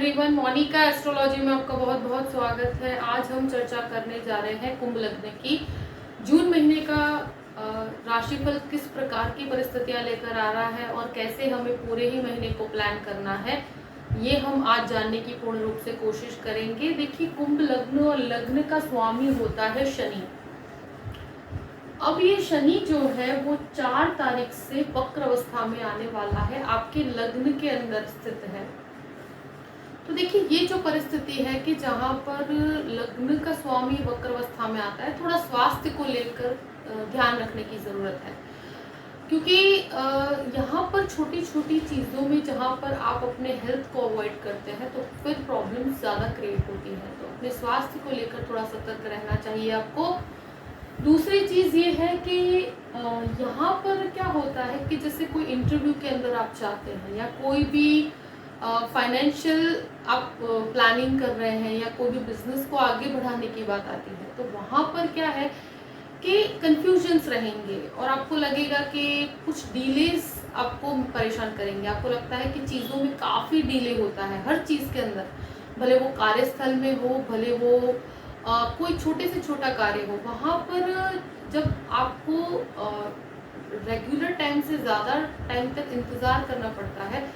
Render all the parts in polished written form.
Everyone, Monika astrology में आपका बहुत बहुत स्वागत है। आज हम चर्चा करने जा रहे हैं कुंभ लग्न की जून महीने का राशिफल किस प्रकार की परिस्थितियां लेकर आ रहा है और कैसे हमें पूरे ही महीने को प्लान करना है, ये हम आज जानने की पूर्ण रूप से कोशिश करेंगे। देखिए, कुंभ लग्न और लग्न का स्वामी होता है शनि। अब ये शनि जो है वो 4 तारीख से वक्र अवस्था में आने वाला है, आपके लग्न के अंदर स्थित है। तो देखिए, ये जो परिस्थिति है कि जहाँ पर लग्न का स्वामी वक्र अवस्था में आता है, थोड़ा स्वास्थ्य को लेकर ध्यान रखने की ज़रूरत है, क्योंकि यहाँ पर छोटी छोटी चीज़ों में जहाँ पर आप अपने हेल्थ को अवॉइड करते हैं तो फिर प्रॉब्लम्स ज़्यादा क्रिएट होती हैं। तो अपने स्वास्थ्य को लेकर थोड़ा सतर्क रहना चाहिए आपको। दूसरी चीज़ ये है कि यहाँ पर क्या होता है कि जैसे कोई इंटरव्यू के अंदर आप चाहते हैं या कोई भी फाइनेंशियल आप प्लानिंग कर रहे हैं या कोई भी बिजनेस को आगे बढ़ाने की बात आती है, तो वहाँ पर क्या है कि कंफ्यूजन्स रहेंगे और आपको लगेगा कि कुछ डिलेस आपको परेशान करेंगे। आपको लगता है कि चीज़ों में काफ़ी डिले होता है हर चीज़ के अंदर, भले वो कार्यस्थल में हो, भले वो कोई छोटे से छोटा कार्य हो। वहाँ पर जब आपको रेगुलर टाइम से ज़्यादा टाइम तक इंतज़ार करना पड़ता है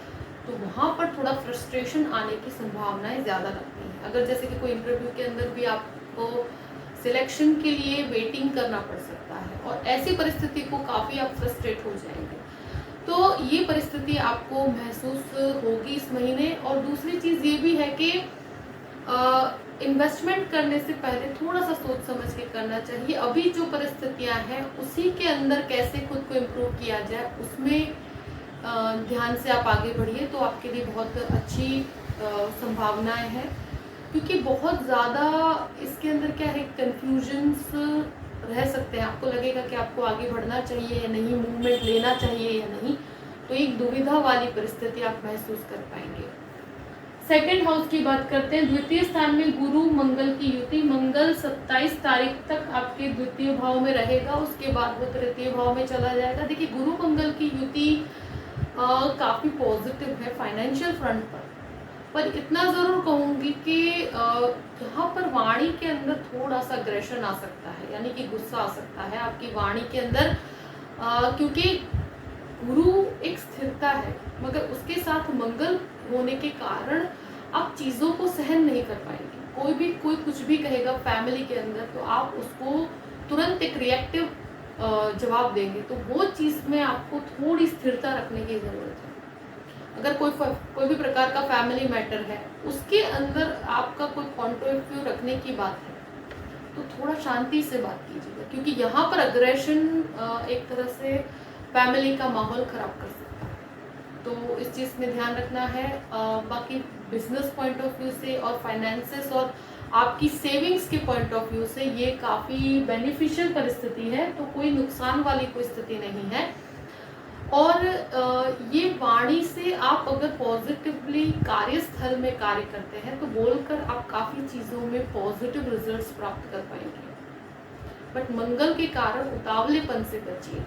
तो वहाँ पर थोड़ा फ्रस्ट्रेशन आने की संभावनाएं ज़्यादा लगती हैं। अगर जैसे कि कोई इंटरव्यू के अंदर भी आपको सिलेक्शन के लिए वेटिंग करना पड़ सकता है और ऐसी परिस्थिति को काफ़ी आप फ्रस्ट्रेट हो जाएंगे, तो ये परिस्थिति आपको महसूस होगी इस महीने। और दूसरी चीज़ ये भी है कि इन्वेस्टमेंट करने से पहले थोड़ा सा सोच समझ के करना चाहिए। अभी जो परिस्थितियां हैं उसी के अंदर कैसे खुद को इम्प्रूव किया जाए, उसमें ध्यान से आप आगे बढ़िए तो आपके लिए बहुत अच्छी संभावनाएं हैं। क्योंकि बहुत ज़्यादा इसके अंदर क्या है, कन्फ्यूजन्स रह सकते हैं। आपको लगेगा कि आपको आगे बढ़ना चाहिए या नहीं, मूवमेंट लेना चाहिए या नहीं, तो एक दुविधा वाली परिस्थिति आप महसूस कर पाएंगे। सेकेंड हाउस की बात करते हैं। द्वितीय स्थान में गुरु मंगल की युति। मंगल 27 तारीख तक आपके द्वितीय भाव में रहेगा, उसके बाद वो तृतीय भाव में चला जाएगा। देखिए, गुरु मंगल की युति काफ़ी पॉजिटिव है फाइनेंशियल फ्रंट पर इतना ज़रूर कहूँगी कि यहाँ पर वाणी के अंदर थोड़ा सा अग्रेशन आ सकता है, यानी कि गुस्सा आ सकता है आपकी वाणी के अंदर, क्योंकि गुरु एक स्थिरता है मगर उसके साथ मंगल होने के कारण आप चीज़ों को सहन नहीं कर पाएंगे। कोई कुछ भी कहेगा फैमिली के अंदर तो आप उसको तुरंत एक रिएक्टिव जवाब देंगे, तो वो चीज़ में आपको थोड़ी स्थिरता रखने की ज़रूरत है। अगर कोई भी प्रकार का फैमिली मैटर है, उसके अंदर आपका कोई पॉइंट ऑफ व्यू रखने की बात है, तो थोड़ा शांति से बात कीजिएगा, क्योंकि यहाँ पर अग्रेशन एक तरह से फैमिली का माहौल ख़राब कर सकता है। तो इस चीज़ में ध्यान रखना है। बाकी बिजनेस पॉइंट ऑफ व्यू से और फाइनेंसेस और आपकी सेविंग्स के पॉइंट ऑफ व्यू से ये काफ़ी बेनिफिशियल परिस्थिति है, तो कोई नुकसान वाली कोई स्थिति नहीं है। और ये वाणी से आप अगर पॉजिटिवली कार्यस्थल में कार्य करते हैं तो बोलकर आप काफ़ी चीज़ों में पॉजिटिव रिजल्ट्स प्राप्त कर पाएंगे। बट मंगल के कारण उतावलेपन से बचिए,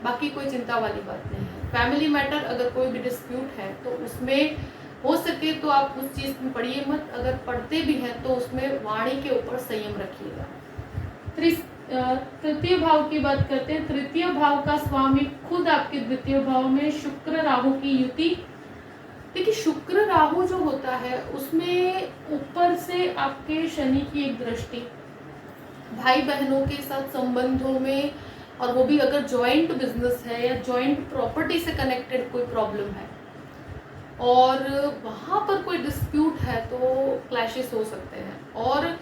बाकी कोई चिंता वाली बात नहीं है। फैमिली मैटर अगर कोई भी डिस्प्यूट है तो उसमें हो सके तो आप उस चीज़ में पढ़िए मत, अगर पढ़ते भी हैं तो उसमें वाणी के ऊपर संयम रखिएगा। तृतीय भाव की बात करते हैं। तृतीय भाव का स्वामी खुद आपके द्वितीय भाव में शुक्र राहु की युति। देखिए, शुक्र राहु जो होता है उसमें ऊपर से आपके शनि की एक दृष्टि, भाई बहनों के साथ संबंधों में, और वो भी अगर जॉइंट बिजनेस है या जॉइंट प्रॉपर्टी से कनेक्टेड कोई प्रॉब्लम है और वहाँ पर कोई डिस्प्यूट है तो क्लैशेस हो सकते हैं। और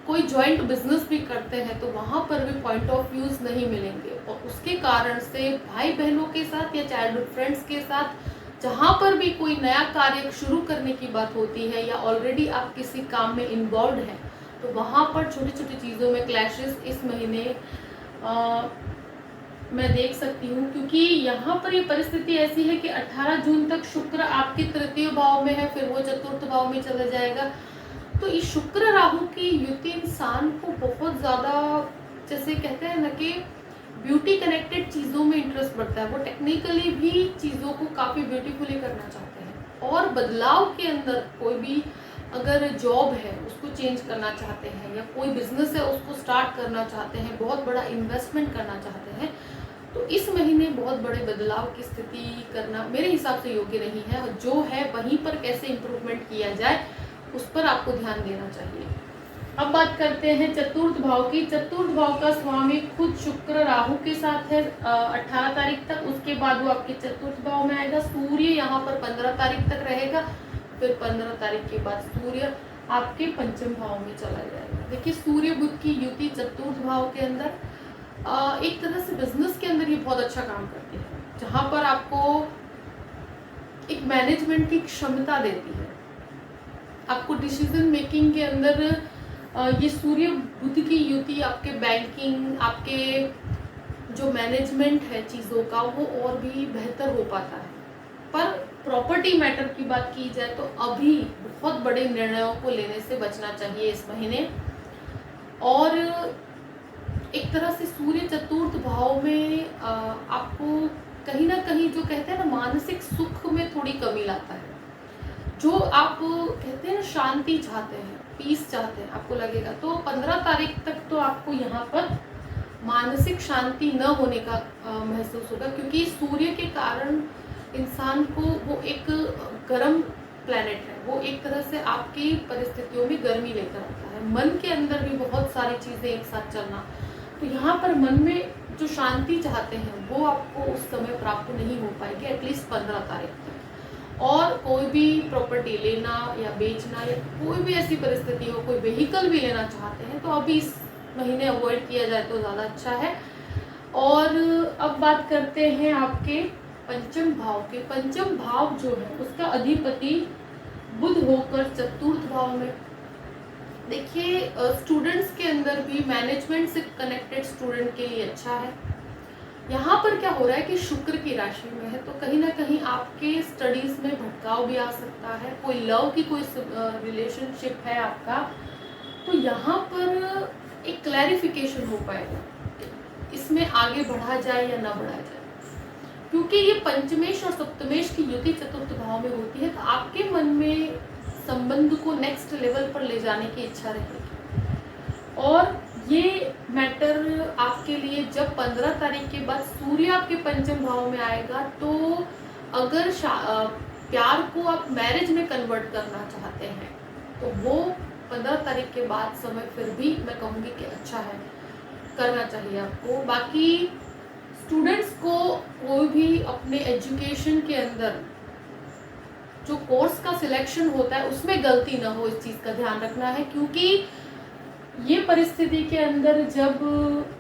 कोई जॉइंट बिजनेस भी करते हैं तो वहाँ पर भी पॉइंट ऑफ व्यूज नहीं मिलेंगे, और उसके कारण से भाई बहनों के साथ या चाइल्डहुड फ्रेंड्स के साथ जहाँ पर भी कोई नया कार्य शुरू करने की बात होती है या ऑलरेडी आप किसी काम में इन्वॉल्व हैं तो वहाँ पर छोटी छोटी चीज़ों में क्लैशेस इस महीने मैं देख सकती हूँ। क्योंकि यहाँ पर ये परिस्थिति ऐसी है कि 18 जून तक शुक्र आपके तृतीय भाव में है, फिर वो चतुर्थ भाव में चला जाएगा। तो इस शुक्र राहु की युति इंसान को बहुत ज़्यादा, जैसे कहते हैं ना कि ब्यूटी कनेक्टेड चीज़ों में इंटरेस्ट बढ़ता है। वो टेक्निकली भी चीज़ों को काफ़ी ब्यूटीफुली करना चाहते हैं। और बदलाव के अंदर कोई भी अगर जॉब है उसको चेंज करना चाहते हैं, या कोई बिजनेस है उसको स्टार्ट करना चाहते हैं, बहुत बड़ा इन्वेस्टमेंट करना चाहते हैं, तो इस महीने बहुत बड़े बदलाव की स्थिति करना मेरे हिसाब से योग्य नहीं है। और जो है वहीं पर कैसे इम्प्रूवमेंट किया जाए उस पर आपको ध्यान देना चाहिए। अब बात करते हैं चतुर्थ भाव की। चतुर्थ भाव का स्वामी खुद शुक्र राहु के साथ है 18 तारीख तक। उसके बाद वो आपके चतुर्थ भाव में आएगा। सूर्य यहाँ पर 15 तारीख तक रहेगा, फिर 15 तारीख के बाद सूर्य आपके पंचम भाव में चला जाएगा। देखिए, सूर्य बुध की युति चतुर्थ भाव के अंदर एक तरह से बिजनेस के अंदर ये बहुत अच्छा काम करती है, जहाँ पर आपको एक मैनेजमेंट की क्षमता देती है, आपको डिसीजन मेकिंग के अंदर ये सूर्य बुध की युति आपके बैंकिंग, आपके जो मैनेजमेंट है चीज़ों का, वो और भी बेहतर हो पाता है। पर प्रॉपर्टी मैटर की बात की जाए तो अभी बहुत बड़े निर्णयों को लेने से बचना चाहिए इस महीने। और एक तरह से सूर्य चतुर्थ भाव में आपको कहीं ना कहीं जो कहते हैं ना, मानसिक सुख में थोड़ी कमी लाता है। जो आप कहते हैं ना, शांति चाहते हैं, पीस चाहते हैं, आपको लगेगा तो 15 तारीख तक तो आपको यहाँ पर मानसिक शांति न होने का महसूस होगा, क्योंकि सूर्य के कारण इंसान को वो एक गर्म प्लैनेट है, वो एक तरह से आपकी परिस्थितियों में गर्मी लेकर आता है। मन के अंदर भी बहुत सारी चीज़ें एक साथ चलना, तो यहाँ पर मन में जो शांति चाहते हैं वो आपको उस समय प्राप्त नहीं हो पाएगी, एटलीस्ट 15 तारीख तक। और कोई भी प्रॉपर्टी लेना या बेचना या कोई भी ऐसी परिस्थिति हो, कोई व्हीकल भी लेना चाहते हैं, तो अभी इस महीने अवॉइड किया जाए तो ज़्यादा अच्छा है। और अब बात करते हैं आपके पंचम भाव के। पंचम भाव जो है उसका अधिपति बुध होकर चतुर्थ भाव में। देखिए, स्टूडेंट्स के अंदर भी मैनेजमेंट से कनेक्टेड स्टूडेंट के लिए अच्छा है। यहाँ पर क्या हो रहा है कि शुक्र की राशि में है, तो कहीं ना कहीं आपके स्टडीज में भटकाव भी आ सकता है। कोई लव की कोई रिलेशनशिप है आपका, तो यहाँ पर एक क्लैरिफिकेशन हो पाएगा, इसमें आगे बढ़ा जाए या ना बढ़ा जाए, क्योंकि ये पंचमेश और सप्तमेश की युति चतुर्थ भाव में होती है। तो आपके मन में संबंध को नेक्स्ट लेवल पर ले जाने की इच्छा रहेगी। और ये मैटर आपके लिए जब 15 तारीख के बाद सूर्य आपके पंचम भाव में आएगा, तो अगर प्यार को आप मैरिज में कन्वर्ट करना चाहते हैं तो वो 15 तारीख के बाद समय फिर भी मैं कहूँगी कि अच्छा है, करना चाहिए आपको। बाकी स्टूडेंट्स को कोई भी अपने एजुकेशन के अंदर जो कोर्स का सिलेक्शन होता है उसमें गलती ना हो, इस चीज़ का ध्यान रखना है, क्योंकि ये परिस्थिति के अंदर जब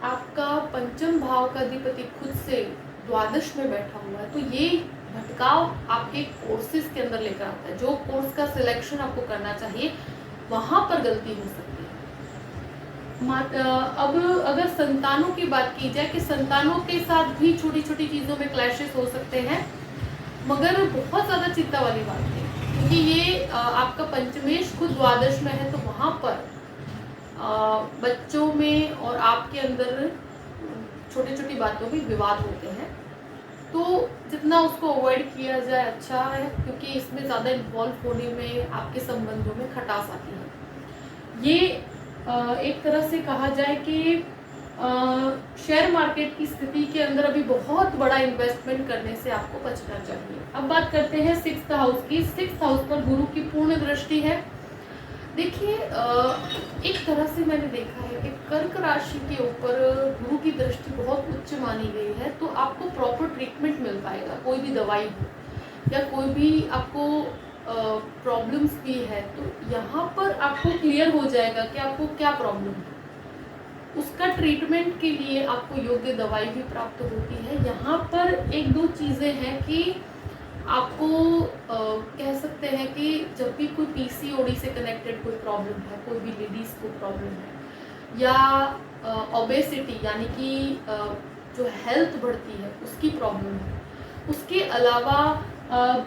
आपका पंचम भाव का अधिपति खुद से द्वादश में बैठा हुआ है, तो ये भटकाव आपके कोर्सेज के अंदर लेकर आता है। जो कोर्स का सिलेक्शन आपको करना चाहिए वहाँ पर गलती हो सकती है। अब अगर संतानों की बात की जाए कि संतानों के साथ भी छोटी छोटी चीज़ों में क्लैशेस हो सकते हैं, मगर बहुत ज़्यादा चिंता वाली बात है, क्योंकि ये आपका पंचमेश खुद द्वादश में है, तो वहाँ पर बच्चों में और आपके अंदर छोटी छोटी बातों में विवाद होते हैं। तो जितना उसको अवॉइड किया जाए अच्छा है, क्योंकि इसमें ज़्यादा इन्वॉल्व होने में आपके संबंधों में खटास आती है। ये एक तरह से कहा जाए कि शेयर मार्केट की स्थिति के अंदर अभी बहुत बड़ा इन्वेस्टमेंट करने से आपको बचना चाहिए। अब बात करते हैं 6th हाउस की। 6th हाउस पर गुरु की पूर्ण दृष्टि है। देखिए, एक तरह से मैंने देखा है कि कर्क राशि के ऊपर गुरु की दृष्टि बहुत उच्च मानी गई है, तो आपको प्रॉपर ट्रीटमेंट मिल पाएगा। कोई भी दवाई हो या कोई भी आपको प्रॉब्लम्स भी है, तो यहाँ पर आपको क्लियर हो जाएगा कि आपको क्या प्रॉब्लम है। उसका ट्रीटमेंट के लिए आपको योग्य दवाई भी प्राप्त होती है। यहाँ पर एक दो चीज़ें हैं कि आपको कह सकते हैं कि जब भी कोई पीसीओडी से कनेक्टेड कोई प्रॉब्लम है, कोई भी लेडीज़ को प्रॉब्लम है, या ओबेसिटी यानी कि जो हेल्थ बढ़ती है उसकी प्रॉब्लम है, उसके अलावा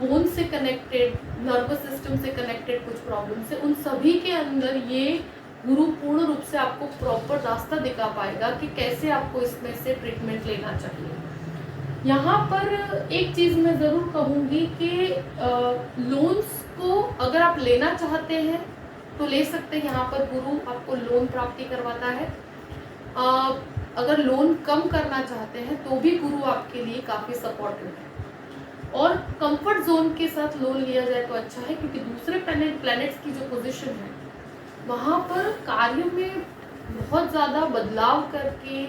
बोन से कनेक्टेड, नर्वस सिस्टम से कनेक्टेड कुछ प्रॉब्लम्स है, उन सभी के अंदर ये गुरु पूर्ण रूप से आपको प्रॉपर रास्ता दिखा पाएगा कि कैसे आपको इसमें से ट्रीटमेंट लेना चाहिए। यहाँ पर एक चीज़ मैं ज़रूर कहूँगी कि लोन्स को अगर आप लेना चाहते हैं तो ले सकते हैं। यहाँ पर गुरु आपको लोन प्राप्ति करवाता है। अगर लोन कम करना चाहते हैं तो भी गुरु आपके लिए काफ़ी सपोर्टिव है। और कंफर्ट जोन के साथ लोन लिया जाए तो अच्छा है, क्योंकि दूसरे प्लैनेट्स की जो पोजीशन है वहाँ पर कार्य में बहुत ज़्यादा बदलाव करके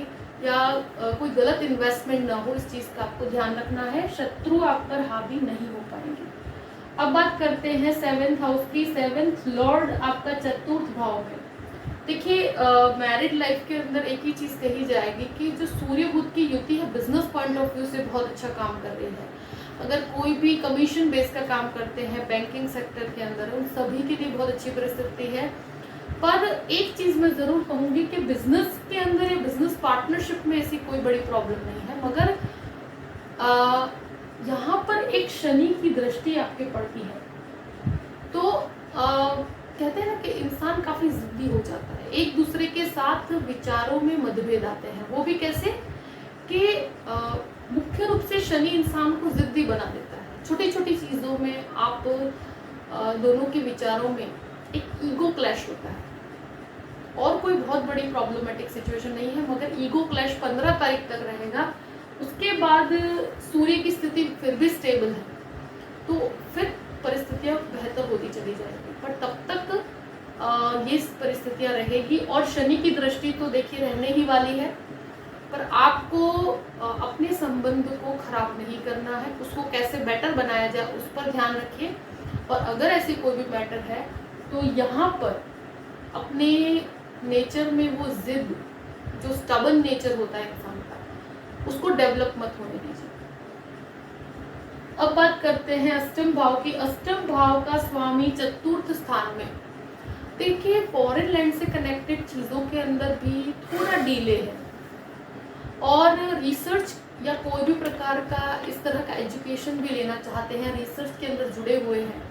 या कोई गलत इन्वेस्टमेंट ना हो, इस चीज़ का आपको ध्यान रखना है। शत्रु आप पर हावी नहीं हो पाएंगे। अब बात करते हैं 7th हाउस की। 7th लॉर्ड आपका चतुर्थ भाव में। देखिए, मैरिड लाइफ के अंदर एक ही चीज़ कही जाएगी कि जो सूर्य बुध की युति है बिजनेस पॉइंट ऑफ व्यू से बहुत अच्छा काम कर रही है। अगर कोई भी कमीशन बेस का काम करते हैं बैंकिंग सेक्टर के अंदर, उन सभी के लिए बहुत अच्छी परिस्थिति है। पर एक चीज़ मैं ज़रूर कहूँगी कि बिजनेस के अंदर या बिजनेस पार्टनरशिप में ऐसी कोई बड़ी प्रॉब्लम नहीं है, मगर यहाँ पर एक शनि की दृष्टि आपके पड़ती है। तो कहते हैं ना कि इंसान काफ़ी जिद्दी हो जाता है, एक दूसरे के साथ विचारों में मतभेद आते हैं। वो भी कैसे कि मुख्य रूप से शनि इंसान को जिद्दी बना देता है। छोटी छोटी चीज़ों में आप दोनों के विचारों में एक ईगो क्लैश होता है, और कोई बहुत बड़ी प्रॉब्लमेटिक सिचुएशन नहीं है, मगर ईगो क्लैश 15 तारीख तक रहेगा। उसके बाद सूर्य की स्थिति फिर भी स्टेबल है, तो फिर परिस्थितियाँ बेहतर होती चली जाएगी। पर तब तक ये परिस्थितियाँ रहेगी। और शनि की दृष्टि तो देखिए रहने ही वाली है, पर आपको अपने संबंध को खराब नहीं करना है, उसको कैसे बेटर बनाया जाए उस पर ध्यान रखिए। और अगर ऐसी कोई भी मैटर है तो यहाँ पर अपने नेचर में वो जिद, जो स्टबन नेचर होता है इंसान का, उसको डेवलप मत होने दीजिए। अब बात करते हैं अष्टम भाव की। अष्टम भाव का स्वामी चतुर्थ स्थान में। देखिए, फॉरेन लैंड से कनेक्टेड चीज़ों के अंदर भी थोड़ा डिले है, और रिसर्च या कोई भी प्रकार का इस तरह का एजुकेशन भी लेना चाहते हैं, रिसर्च के अंदर जुड़े हुए हैं,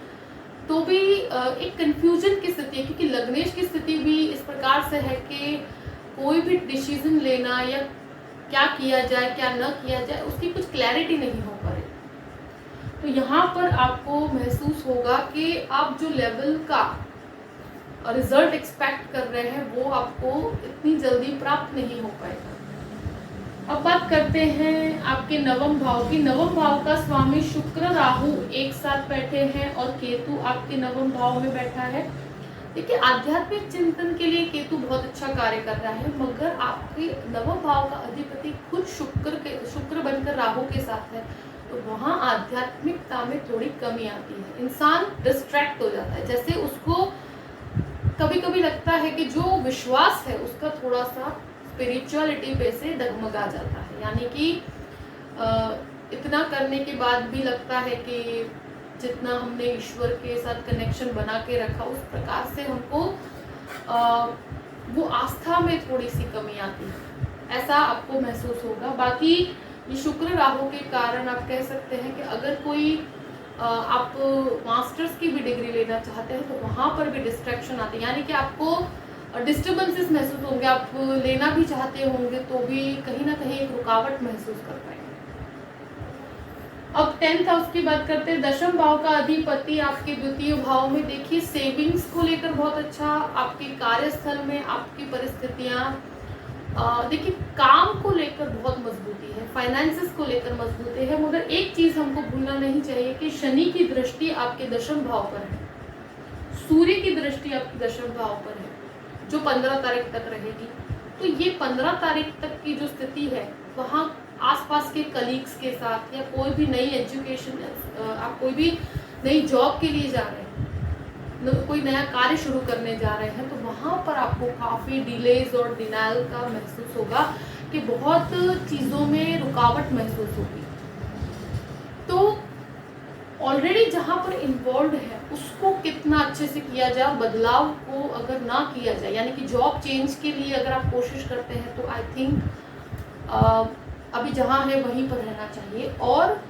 तो भी एक कंफ्यूजन की स्थिति है। क्योंकि लग्नेश की स्थिति भी इस प्रकार से है कि कोई भी डिसीजन लेना या क्या किया जाए क्या न किया जाए उसकी कुछ क्लैरिटी नहीं हो पा रही। तो यहाँ पर आपको महसूस होगा कि आप जो लेवल का रिजल्ट एक्सपेक्ट कर रहे हैं वो आपको इतनी जल्दी प्राप्त नहीं हो पाएगा। अब बात करते हैं आपके नवम भाव की। नवम भाव का स्वामी शुक्र राहु एक साथ बैठे हैं, और केतु आपके नवम भाव में बैठा है। देखिए, आध्यात्मिक चिंतन के लिए केतु बहुत अच्छा कार्य कर रहा है, मगर आपके नवम भाव का अधिपति खुद शुक्र बनकर राहु के साथ है, तो वहाँ आध्यात्मिकता में थोड़ी कमी आती है। इंसान डिस्ट्रैक्ट हो जाता है, जैसे उसको कभी कभी लगता है कि जो विश्वास है उसका थोड़ा सा स्पिरिचुअलिटी पे से डगमगा जाता है। यानी कि इतना करने के बाद भी लगता है कि जितना हमने ईश्वर के साथ कनेक्शन बना के रखा उस प्रकार से हमको वो आस्था में थोड़ी सी कमी आती है, ऐसा आपको महसूस होगा। बाकी ये शुक्र राहु के कारण आप कह सकते हैं कि अगर कोई आप मास्टर्स की भी डिग्री लेना चाहते हैं तो वहाँ पर भी डिस्ट्रैक्शन आती है, यानी कि आपको डिस्टर्बेंसेस महसूस होंगे। आप लेना भी चाहते होंगे तो भी कहीं ना कहीं एक रुकावट महसूस कर पाएंगे। अब 10th हाउस की बात करते हैं। दशम भाव का अधिपति आपके द्वितीय भाव में। देखिए, सेविंग्स को लेकर बहुत अच्छा, आपके कार्यस्थल में आपकी परिस्थितियाँ, देखिए काम को लेकर बहुत मजबूती है, फाइनेंसेस को लेकर मजबूती है, मगर एक चीज़ हमको भूलना नहीं चाहिए कि शनि की दृष्टि आपके दशम भाव पर है, सूर्य की दृष्टि आपके दशम भाव पर है, जो 15 तारीख तक रहेगी। तो ये 15 तारीख तक की जो स्थिति है वहाँ आसपास के कलीग्स के साथ या कोई भी नई एजुकेशन, आप कोई भी नई जॉब के लिए जा रहे हैं, कोई नया कार्य शुरू करने जा रहे हैं, तो वहाँ पर आपको काफ़ी डिलेज और डिनायल का महसूस होगा कि बहुत चीज़ों में रुकावट महसूस होगी। तो ऑलरेडी जहाँ पर इन्वॉल्व है उसको कितना अच्छे से किया जाए, बदलाव को अगर ना किया जाए, यानी कि जॉब चेंज के लिए अगर आप कोशिश करते हैं तो आई थिंक अभी जहाँ है वहीं पर रहना चाहिए। और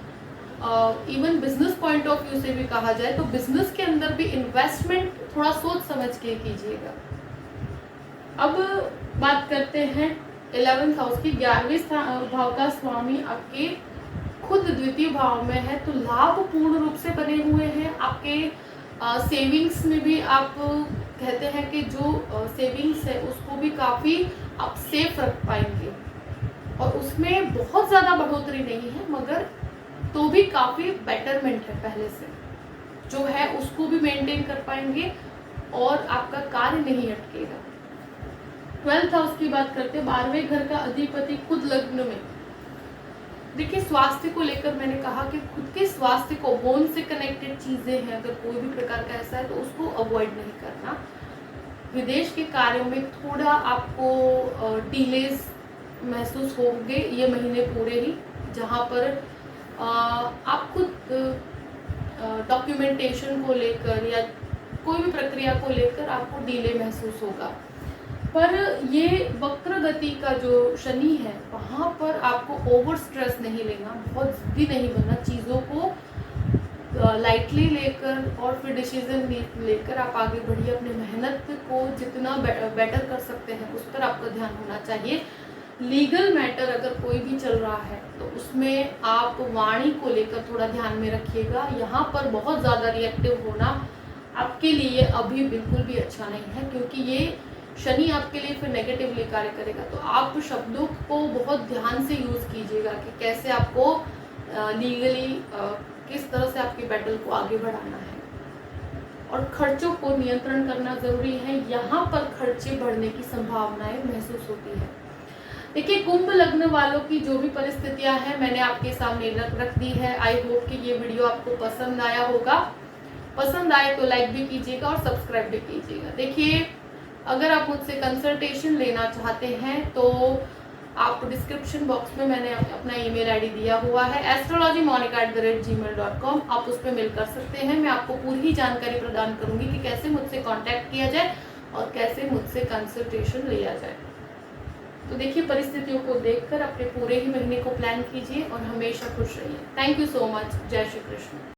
even business point of view से भी कहा जाए तो बिजनेस के अंदर भी इन्वेस्टमेंट थोड़ा सोच समझ के कीजिएगा। अब बात करते हैं 11th हाउस की। 11वें भाव का स्वामी आपके खुद द्वितीय भाव में है तो लाभ पूर्ण रूप से बने हुए हैं। आपके सेविंग्स में भी आप कहते हैं कि जो सेविंग्स है उसको भी काफ़ी आप सेफ रख पाएंगे और उसमें बहुत ज़्यादा बढ़ोतरी नहीं है, मगर तो भी काफ़ी बेटरमेंट है पहले से जो है, उसको भी मेंटेन कर पाएंगे और आपका कार्य नहीं अटकेगा। 12th हाउस की बात करते हैं, 12वें घर का अधिपति खुद लग्न में। देखिए स्वास्थ्य को लेकर मैंने कहा कि खुद के स्वास्थ्य को, बोन से कनेक्टेड चीजें हैं, अगर कोई भी प्रकार का ऐसा है तो उसको अवॉइड नहीं करना। विदेश के कार्यों में थोड़ा आपको डिलेज महसूस होंगे ये महीने पूरे ही, जहाँ पर आप खुद डॉक्यूमेंटेशन को लेकर या कोई भी प्रक्रिया को लेकर आपको डिले महसूस होगा। पर ये वक्र गति का जो शनि है वहाँ पर आपको ओवर स्ट्रेस नहीं लेना, बहुत जिद्दी नहीं बनना, चीज़ों को लाइटली लेकर और फिर डिसीजन लेकर आप आगे बढ़िए। अपने मेहनत को जितना बेटर कर सकते हैं उस पर आपका ध्यान होना चाहिए। लीगल मैटर अगर कोई भी चल रहा है तो उसमें आप वाणी को लेकर थोड़ा ध्यान में रखिएगा। यहाँ पर बहुत ज़्यादा रिएक्टिव होना आपके लिए अभी बिल्कुल भी अच्छा नहीं है, क्योंकि ये शनि आपके लिए फिर नेगेटिवली कार्य करेगा। तो आप शब्दों को बहुत ध्यान से यूज़ कीजिएगा कि कैसे आपको लीगली किस तरह से आपकी बैटल को आगे बढ़ाना है। और खर्चों को नियंत्रण करना ज़रूरी है, यहाँ पर खर्चे बढ़ने की संभावनाएं महसूस होती है। देखिए कुंभ लग्न वालों की जो भी परिस्थितियां हैं मैंने आपके सामने रख दी है। आई होप कि ये वीडियो आपको पसंद आया होगा। पसंद आए तो लाइक भी कीजिएगा और सब्सक्राइब भी कीजिएगा। देखिए अगर आप मुझसे कंसल्टेशन लेना चाहते हैं तो आप डिस्क्रिप्शन बॉक्स में मैंने अपना ईमेल आईडी दिया हुआ है astrologymonica@gmail.com, आप उस पर मेल कर सकते हैं। मैं आपको पूरी जानकारी प्रदान करूंगी कि कैसे मुझसे कांटेक्ट किया जाए और कैसे मुझसे कंसल्टेशन लिया जाए। तो देखिए परिस्थितियों को देखकर अपने पूरे ही महीने को प्लान कीजिए और हमेशा खुश रहिए। Thank you so much. जय श्री कृष्ण।